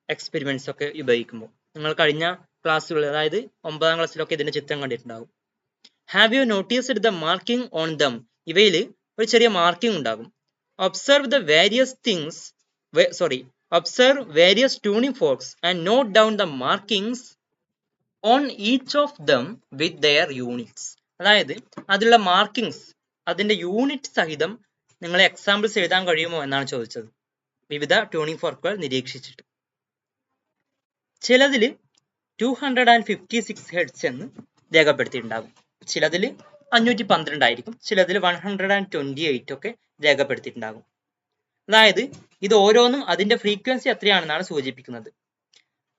എക്സ്പെരിമെന്റ്സ് ഒക്കെ ഉപയോഗിക്കുമ്പോൾ. നിങ്ങൾ കഴിഞ്ഞ ക്ലാസ്സുകൾ, അതായത് 9ാം ക്ലാസ്സിലൊക്കെ ഇതിന്റെ ചിത്രം കണ്ടിട്ടുണ്ടാകും. Have you noticed the marking on them? ഇവയിൽ ഒരു ചെറിയ മാർക്കിംഗ് ഉണ്ടാകും. Observe the various things, observe various tuning forks and note down the markings on each of them with their units. അതായത് അതിലുള്ള മാർക്കിംഗ്സ്, അതിന്റെ യൂണിറ്റ് സഹിതം നിങ്ങൾ എക്സാമ്പിൾസ് എഴുതാൻ കഴിയുമോ എന്നാണ് ചോദിച്ചത്. വിവിധ ട്യൂണിംഗ് ഫോർക്കുകൾ നിരീക്ഷിച്ചിട്ട് ചിലതിൽ 256 ഹെഡ്സ് എന്ന് രേഖപ്പെടുത്തിയിട്ടുണ്ടാകും, ചിലതിൽ 512 ആയിരിക്കും, ചിലതിൽ 128 ഒക്കെ രേഖപ്പെടുത്തിയിട്ടുണ്ടാകും. അതായത് ഇത് ഓരോന്നും അതിന്റെ ഫ്രീക്വൻസി എത്രയാണെന്നാണ് സൂചിപ്പിക്കുന്നത്.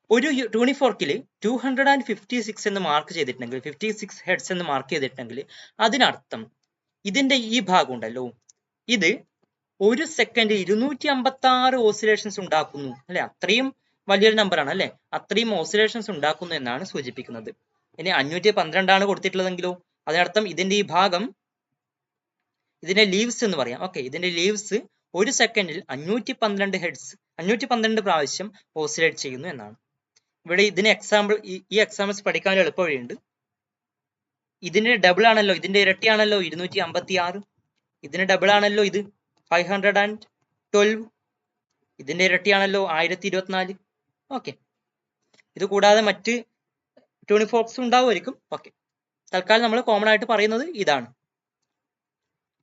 ഒരു ട്യൂണിംഗ് ഫോർക്കിൽ 256 എന്ന് മാർക്ക് ചെയ്തിട്ടുണ്ടെങ്കിൽ, 56 ഹെഡ്സ് എന്ന് മാർക്ക് ചെയ്തിട്ടുണ്ടെങ്കിൽ, അതിനർത്ഥം ഇതിന്റെ ഈ ഭാഗം ഉണ്ടല്ലോ, ഇത് ഒരു സെക്കൻഡ് 256 ഓസിലേഷൻസ് ഉണ്ടാക്കുന്നു അല്ലെ. അത്രയും വലിയൊരു നമ്പർ ആണ് അല്ലെ, അത്രയും ഓസിലേഷൻസ് ഉണ്ടാക്കുന്നു എന്നാണ് സൂചിപ്പിക്കുന്നത്. ഇനി 512 ആണ് കൊടുത്തിട്ടുള്ളതെങ്കിലോ, അതിനർത്ഥം ഇതിന്റെ ഈ ഭാഗം, ഇതിന്റെ ലീവ്സ് എന്ന് പറയാം. ഓക്കെ, ഇതിന്റെ ലീവ്സ് ഒരു സെക്കൻഡിൽ 512 ഹെഡ്സ്, 512 പ്രാവശ്യം ഓസിലേറ്റ് ചെയ്യുന്നു എന്നാണ്. ഇവിടെ ഇതിന് എക്സാമ്പിൾ, ഈ എക്സാമ്പിൾസ് പഠിക്കാൻ എളുപ്പ വഴിയുണ്ട്. ഇതിന്റെ ഡബിൾ ആണല്ലോ, ഇതിന്റെ ഇരട്ടിയാണല്ലോ 256, ഇതിന്റെ ഡബിൾ ആണല്ലോ ഇത് 512, ഇതിന്റെ ഇരട്ടിയാണല്ലോ 1024. ഓക്കെ, ഇത് കൂടാതെ മറ്റ് ട്യൂണിംഗ് ഫോർക്സ് ഉണ്ടാവുമായിരിക്കും. ഓക്കെ, തൽക്കാലം നമ്മൾ കോമൺ ആയിട്ട് പറയുന്നത് ഇതാണ്.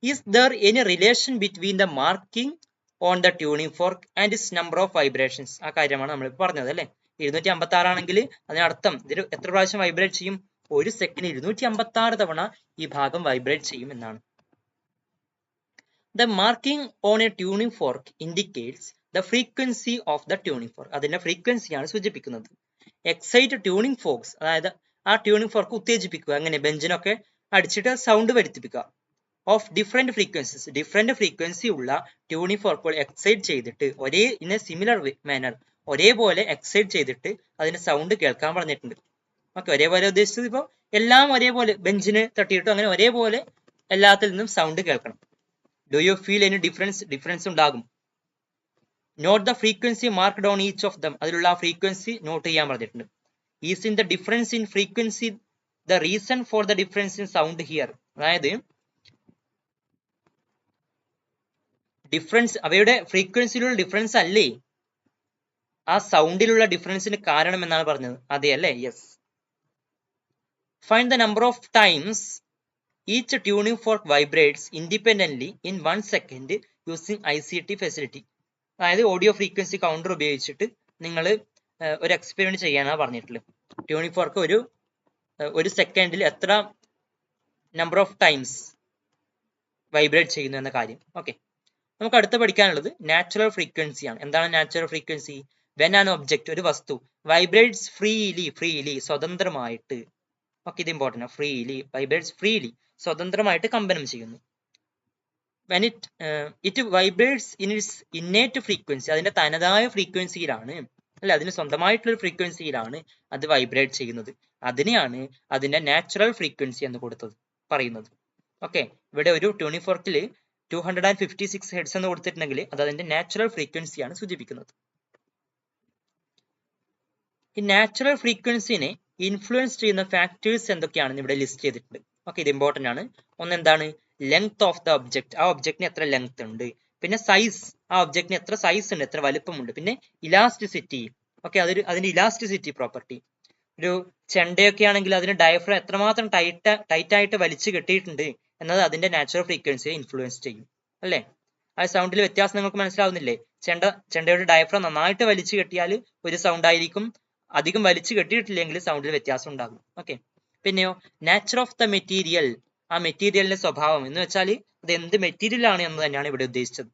Is there any relation between the marking on the tuning fork and it's number of vibrations? ആ കാര്യമാണ് നമ്മൾ പറഞ്ഞത് അല്ലെ. 256 ആണെങ്കിൽ അതിനർത്ഥം ഇതിൽ എത്ര പ്രാവശ്യം വൈബ്രേറ്റ് ചെയ്യും? ഒരു സെക്കൻഡ് 256 തവണ ഈ ഭാഗം വൈബ്രേറ്റ് ചെയ്യും എന്നാണ്. The marking on a tuning fork indicates the frequency of the tuning fork. അതിന്റെ frequency ആണ് സൂചിപ്പിക്കുന്നത്. Excite tuning forks, അതായത് ആ ട്യൂണിംഗ് ഫോർക്ക് ഉത്തേജിപ്പിക്കുക, അങ്ങനെ ബെഞ്ചിനൊക്കെ അടിച്ചിട്ട് സൗണ്ട് വരുത്തിപ്പിക്കുക. Of different frequencies, different frequency ഉള്ള ട്യൂണിംഗ് ഫോർക്കുകൾ എക്സൈറ്റ് ചെയ്തിട്ട് ഒരേ ഇൻ എ സിമിലർ മാനർ, ഒരേപോലെ എക്സൈറ്റ് ചെയ്തിട്ട് അതിന്റെ സൗണ്ട് കേൾക്കാൻ പറഞ്ഞിട്ടുണ്ട്. ഓക്കെ, ഒരേപോലെ ഉദ്ദേശിച്ചത് ഇപ്പോൾ എല്ലാം ഒരേപോലെ ബെഞ്ചിന് തട്ടിയിട്ടും അങ്ങനെ ഒരേപോലെ എല്ലാത്തിൽ നിന്നും സൗണ്ട് കേൾക്കണം. Do you feel any difference ഉണ്ടാകും. Note the frequency mark down each of them, അതിലുള്ള ആ ഫ്രീക്വൻസി നോട്ട് ചെയ്യാൻ പറഞ്ഞിട്ടുണ്ട്. Is in the difference in frequency the reason for the difference in sound here, അതായത് ഡിഫറൻസ് അവയുടെ ഫ്രീക്വൻസിയിലുള്ള ഡിഫറൻസ് അല്ലേ ആ സൗണ്ടിലുള്ള ഡിഫറൻസിന് കാരണം എന്നാണ് പറഞ്ഞത്. അതെ അല്ലേ? Yes. Find the number of times each tuning fork vibrates independently in 1 second using ICT facility. അതായത് ഓഡിയോ ഫ്രീക്വൻസി കൗണ്ടർ ഉപയോഗിച്ചിട്ട് നിങ്ങൾ ഒരു എക്സ്പെരിമെന്റ് ചെയ്യാനാണ് പറഞ്ഞിട്ടുള്ളത്. ട്യൂണിംഗ് ഫോർക്ക് ഒരു സെക്കൻഡിൽ എത്ര നമ്പർ ഓഫ് ടൈംസ് വൈബ്രേറ്റ് ചെയ്യുന്നു എന്ന കാര്യം. ഓക്കെ, നമുക്ക് അടുത്ത് പഠിക്കാനുള്ളത് നാച്ചുറൽ ഫ്രീക്വൻസി ആണ്. എന്താണ് natural frequency? When an object, ഒരു വസ്തു, വൈബ്രേറ്റ്സ് ഫ്രീലി സ്വതന്ത്രമായിട്ട്, ഓക്കെ ഇത് ഇമ്പോർട്ടൻ്റ് ആണ്, വൈബ്രേറ്റ്സ് ഫ്രീലി സ്വതന്ത്രമായിട്ട് കമ്പനം ചെയ്യുന്നു. When it vibrates in its innate frequency, അതിന്റെ തനതായ ഫ്രീക്വൻസിയിലാണ്, അല്ലെ അതിന് സ്വന്തമായിട്ടുള്ള ഫ്രീക്വൻസിയിലാണ് അത് വൈബ്രേറ്റ് ചെയ്യുന്നത്. അതിനെയാണ് അതിന്റെ നാച്ചുറൽ ഫ്രീക്വൻസി എന്ന് പറയുന്നത്. ഓക്കെ, ഇവിടെ ഒരു ട്യൂണിംഗ് ഫോർക്കിൽ 256 ഹെർട്സ് എന്ന് കൊടുത്തിട്ടുണ്ടെങ്കിൽ അത് അതിന്റെ നാച്ചുറൽ ഫ്രീക്വൻസിയാണ് സൂചിപ്പിക്കുന്നത്. ഈ നാച്ചുറൽ ഫ്രീക്വൻസിനെ ഇൻഫ്ലുവൻസ് ചെയ്യുന്ന ഫാക്ടേഴ്സ് എന്തൊക്കെയാണെന്ന് ഇവിടെ ലിസ്റ്റ് ചെയ്തിട്ടുണ്ട്. ഓക്കെ, ഇത് ഇമ്പോർട്ടൻ്റ് ആണ്. ഒന്ന് എന്താണ്? ലെങ്ത് ഓഫ് ദ ഒബ്ജക്ട്, ആ ഒബ്ജക്റ്റിന് എത്ര ലെങ്ത് ഉണ്ട്. പിന്നെ സൈസ്, ആ ഒബ്ജക്റ്റിന് എത്ര സൈസ് ഉണ്ട്, എത്ര വലുപ്പമുണ്ട്. പിന്നെ ഇലാസ്റ്റിസിറ്റി, ഓക്കെ അതിന്റെ ഇലാസ്റ്റിസിറ്റി പ്രോപ്പർട്ടി. ഒരു ചെണ്ടയൊക്കെ ആണെങ്കിൽ അതിന് ഡയഫ്രം എത്രമാത്രം ടൈറ്റ് ആയിട്ട് വലിച്ചു കെട്ടിയിട്ടുണ്ട് എന്നത് അതിന്റെ നാച്ചുറൽ ഫ്രീക്വൻസിയെ ഇൻഫ്ലുവൻസ് ചെയ്യും, അല്ലേ? ആ സൗണ്ടിൽ വ്യത്യാസം നിങ്ങൾക്ക് മനസ്സിലാവുന്നില്ലേ? ചെണ്ടയുടെ ഡയഫ്രം നന്നായിട്ട് വലിച്ചു കെട്ടിയാൽ ഒരു സൗണ്ട് ആയിരിക്കും, അധികം വലിച്ചു കെട്ടിയിട്ടില്ലെങ്കിൽ സൗണ്ടിൽ വ്യത്യാസം ഉണ്ടാകും. ഓക്കെ, പിന്നെയോ നാച്ചർ ഓഫ് ദ മെറ്റീരിയൽ, ആ മെറ്റീരിയലിന്റെ സ്വഭാവം എന്ന് വെച്ചാൽ അത് എന്ത് മെറ്റീരിയൽ ആണ് എന്ന് തന്നെയാണ് ഇവിടെ ഉദ്ദേശിച്ചത്.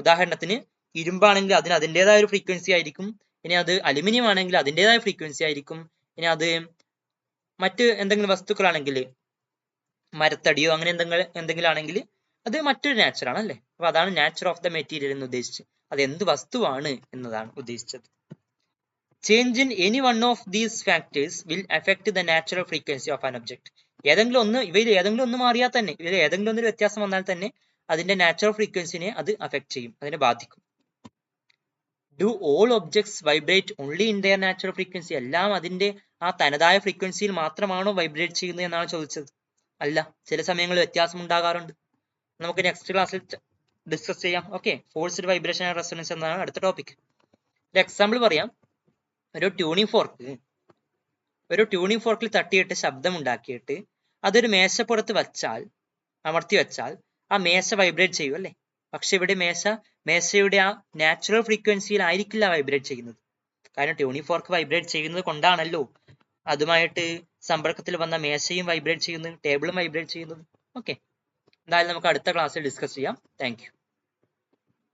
ഉദാഹരണത്തിന് ഇരുമ്പാണെങ്കിൽ അതിന് അതിൻ്റെതായ ഒരു ഫ്രീക്വൻസി ആയിരിക്കും. ഇനി അത് അലുമിനിയം ആണെങ്കിൽ അതിൻ്റെതായ ഫ്രീക്വൻസി ആയിരിക്കും. ഇനി അത് മറ്റ് എന്തെങ്കിലും വസ്തുക്കളാണെങ്കിൽ മരത്തടിയോ അങ്ങനെ എന്തെങ്കിലും ആണെങ്കിൽ അത് മറ്റൊരു നാച്ചർ ആണ്, അല്ലേ? അപ്പൊ അതാണ് നാച്ചർ ഓഫ് ദ മെറ്റീരിയൽ എന്ന് ഉദ്ദേശിച്ചത്. അത് എന്ത് വസ്തുവാണ് എന്നതാണ് ഉദ്ദേശിച്ചത്. Change in any one of these factors will affect the natural frequency of an object. ഇവയിൽ ഏതെങ്കിലും ഒന്ന് മാറിയാൽ തന്നെ, ഇവയിൽ ഏതെങ്കിലും ഒന്നൊരു വ്യത്യാസം വന്നാൽ തന്നെ അതിന്റെ നാച്ചുറൽ ഫ്രീക്വൻസിനെ അത് അഫക്ട് ചെയ്യും, അതിനെ ബാധിക്കും. Do all objects vibrate only in their natural frequency? എല്ലാം അതിന്റെ ആ തനതായ ഫ്രീക്വൻസിയിൽ മാത്രമാണോ വൈബ്രേറ്റ് ചെയ്യുന്നത് എന്നാണ് ചോദിച്ചത്. അല്ല, ചില സമയങ്ങളിൽ വ്യത്യാസം ഉണ്ടാകാറുണ്ട്. നമുക്ക് നെക്സ്റ്റ് ക്ലാസ്സിൽ ഡിസ്കസ് ചെയ്യാം. Okay, forced vibration and resonance എന്നാണ് അടുത്ത ടോപ്പിക്. ഒരു എക്സാമ്പിൾ പറയാം. ഒരു ട്യൂണിംഗ് ഫോർക്കിൽ തട്ടിയിട്ട് ശബ്ദം ഉണ്ടാക്കിയിട്ട് അതൊരു മേശപ്പുറത്ത് അമർത്തി വെച്ചാൽ ആ മേശ വൈബ്രേറ്റ് ചെയ്യും, അല്ലേ? പക്ഷെ ഇവിടെ മേശയുടെ ആ നാച്ചുറൽ ഫ്രീക്വൻസിയിൽ ആയിരിക്കില്ല വൈബ്രേറ്റ് ചെയ്യുന്നത്. കാരണം ട്യൂണിംഗ് ഫോർക്ക് വൈബ്രേറ്റ് ചെയ്യുന്നത് കൊണ്ടാണല്ലോ അതുമായിട്ട് സമ്പർക്കത്തിൽ വന്ന മേശയും വൈബ്രേറ്റ് ചെയ്യുന്നത്, ടേബിളും വൈബ്രേറ്റ് ചെയ്യുന്നത്. ഓക്കെ, എന്തായാലും നമുക്ക് അടുത്ത ക്ലാസ്സിൽ ഡിസ്കസ് ചെയ്യാം. Thank you.